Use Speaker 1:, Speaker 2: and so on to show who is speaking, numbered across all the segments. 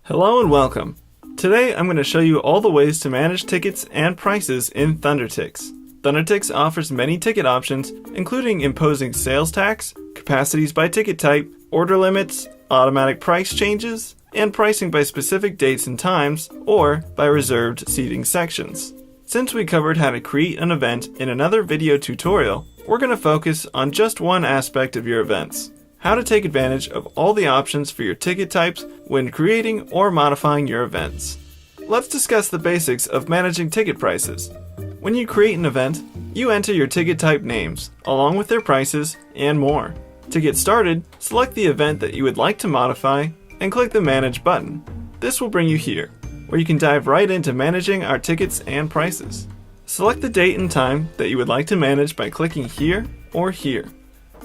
Speaker 1: Hello and welcome. Today I'm going to show you all the ways to manage tickets and prices in ThunderTix. ThunderTix offers many ticket options, including imposing sales tax, capacities by ticket type, order limits, automatic price changes, and pricing by specific dates and times, or by reserved seating sections. Since we covered how to create an event in another video tutorial, we're going to focus on just one aspect of your events: how to take advantage of all the options for your ticket types when creating or modifying your events. Let's discuss the basics of managing ticket prices. When you create an event, you enter your ticket type names, along with their prices and more. To get started, select the event that you would like to modify and click the Manage button. This will bring you here, where you can dive right into managing our tickets and prices. Select the date and time that you would like to manage by clicking here or here,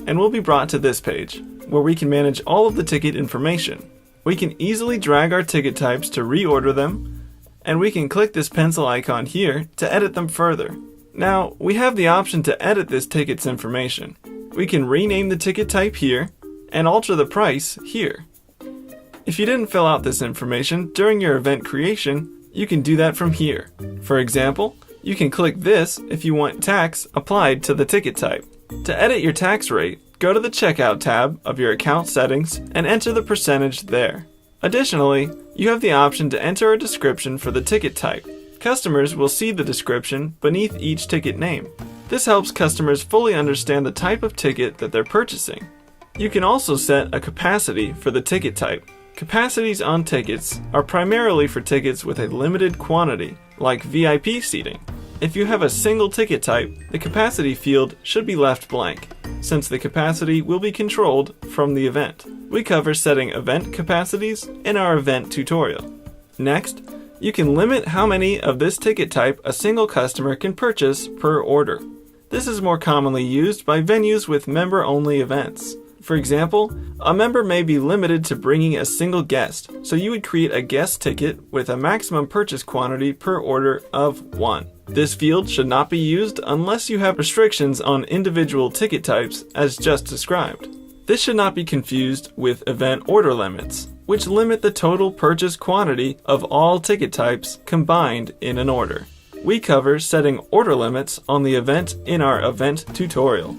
Speaker 1: and we'll be brought to this page, where we can manage all of the ticket information. We can easily drag our ticket types to reorder them, and we can click this pencil icon here to edit them further. Now, we have the option to edit this ticket's information. We can rename the ticket type here, and alter the price here. If you didn't fill out this information during your event creation, you can do that from here. For example, you can click this if you want tax applied to the ticket type. To edit your tax rate, go to the Checkout tab of your account settings and enter the percentage there. Additionally, you have the option to enter a description for the ticket type. Customers will see the description beneath each ticket name. This helps customers fully understand the type of ticket that they're purchasing. You can also set a capacity for the ticket type. Capacities on tickets are primarily for tickets with a limited quantity, like VIP seating. If you have a single ticket type, the capacity field should be left blank, since the capacity will be controlled from the event. We cover setting event capacities in our event tutorial. Next, you can limit how many of this ticket type a single customer can purchase per order. This is more commonly used by venues with member-only events. For example, a member may be limited to bringing a single guest, so you would create a guest ticket with a maximum purchase quantity per order of 1. This field should not be used unless you have restrictions on individual ticket types as just described. This should not be confused with event order limits, which limit the total purchase quantity of all ticket types combined in an order. We cover setting order limits on the event in our event tutorial.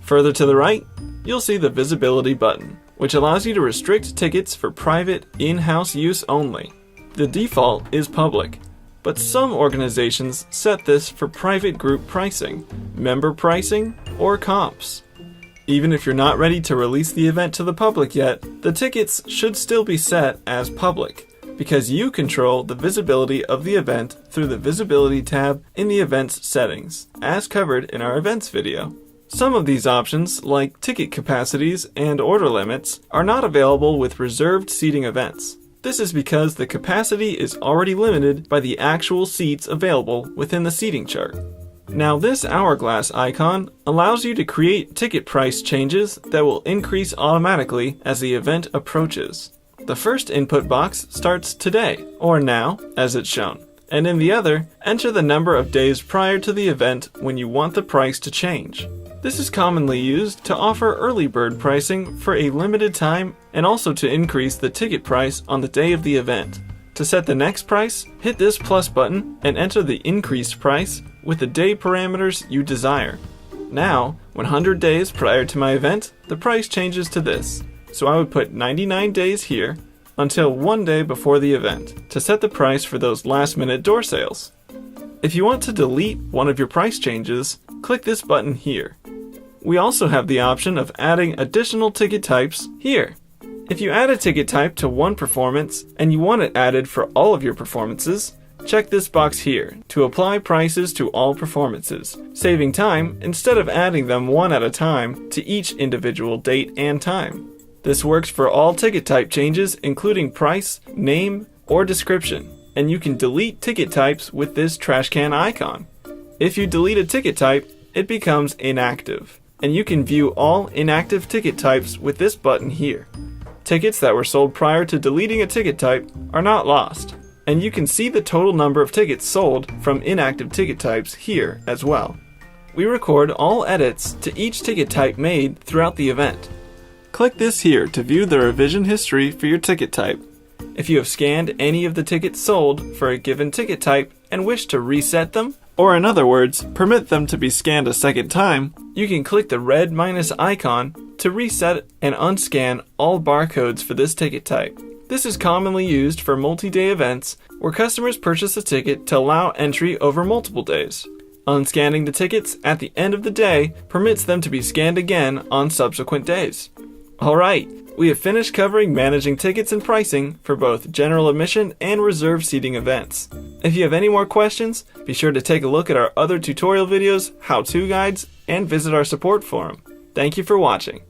Speaker 1: Further to the right, you'll see the visibility button, which allows you to restrict tickets for private, in-house use only. The default is public, but some organizations set this for private group pricing, member pricing, or comps. Even if you're not ready to release the event to the public yet, the tickets should still be set as public, because you control the visibility of the event through the Visibility tab in the Events settings, as covered in our Events video. Some of these options, like ticket capacities and order limits, are not available with reserved seating events. This is because the capacity is already limited by the actual seats available within the seating chart. Now, this hourglass icon allows you to create ticket price changes that will increase automatically as the event approaches. The first input box starts today, or now, as it's shown, and in the other, enter the number of days prior to the event when you want the price to change. This is commonly used to offer early bird pricing for a limited time and also to increase the ticket price on the day of the event. To set the next price, hit this plus button and enter the increased price with the day parameters you desire. Now, 100 days prior to my event, the price changes to this. So I would put 99 days here until 1 day before the event to set the price for those last-minute door sales. If you want to delete one of your price changes, click this button here. We also have the option of adding additional ticket types here. If you add a ticket type to one performance and you want it added for all of your performances, check this box here to apply prices to all performances, saving time instead of adding them one at a time to each individual date and time. This works for all ticket type changes, including price, name, or description, and you can delete ticket types with this trash can icon. If you delete a ticket type, it becomes inactive, and you can view all inactive ticket types with this button here. Tickets that were sold prior to deleting a ticket type are not lost, and you can see the total number of tickets sold from inactive ticket types here as well. We record all edits to each ticket type made throughout the event. Click this here to view the revision history for your ticket type. If you have scanned any of the tickets sold for a given ticket type and wish to reset them, or in other words, permit them to be scanned a second time, you can click the red minus icon to reset and unscan all barcodes for this ticket type. This is commonly used for multi-day events where customers purchase a ticket to allow entry over multiple days. Unscanning the tickets at the end of the day permits them to be scanned again on subsequent days. Alright, we have finished covering managing tickets and pricing for both general admission and reserved seating events. If you have any more questions, be sure to take a look at our other tutorial videos, how-to guides, and visit our support forum. Thank you for watching.